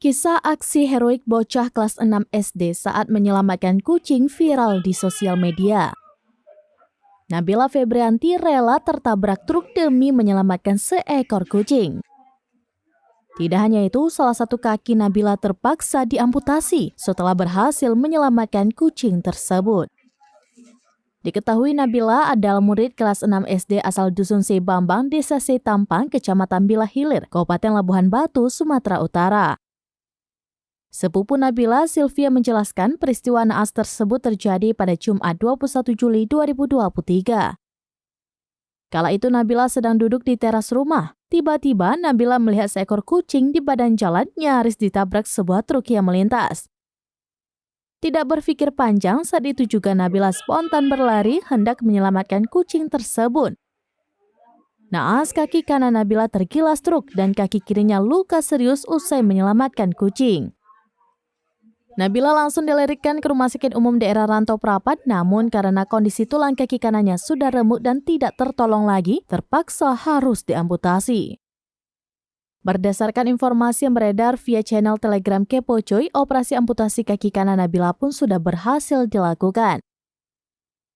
Kisah aksi heroik bocah kelas 6 SD saat menyelamatkan kucing viral di sosial media. Nabila Febrianti rela tertabrak truk demi menyelamatkan seekor kucing. Tidak hanya itu, salah satu kaki Nabila terpaksa diamputasi setelah berhasil menyelamatkan kucing tersebut. Diketahui Nabila adalah murid kelas 6 SD asal Dusun Sebambang, Desa Setampang, Kecamatan Bila Hilir, Kabupaten Labuhan Batu, Sumatera Utara. Sepupu Nabila, Sylvia, menjelaskan peristiwa naas tersebut terjadi pada Jumat 21 Juli 2023. Kala itu Nabila sedang duduk di teras rumah. Tiba-tiba Nabila melihat seekor kucing di badan jalan nyaris ditabrak sebuah truk yang melintas. Tidak berpikir panjang, saat itu juga Nabila spontan berlari hendak menyelamatkan kucing tersebut. Naas, kaki kanan Nabila tergilas truk dan kaki kirinya luka serius usai menyelamatkan kucing. Nabila langsung dilarikan ke Rumah Sakit Umum Daerah Rantau Prapat, namun karena kondisi tulang kaki kanannya sudah remuk dan tidak tertolong lagi, terpaksa harus diamputasi. Berdasarkan informasi yang beredar via channel Telegram Kepo Cuy, operasi amputasi kaki kanan Nabila pun sudah berhasil dilakukan.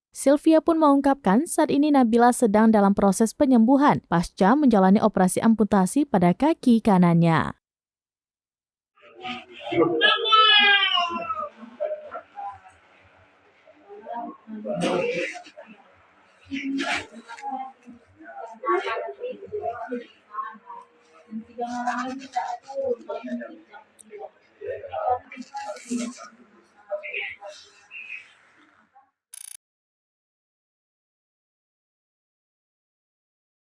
Sylvia pun mengungkapkan saat ini Nabila sedang dalam proses penyembuhan pasca menjalani operasi amputasi pada kaki kanannya.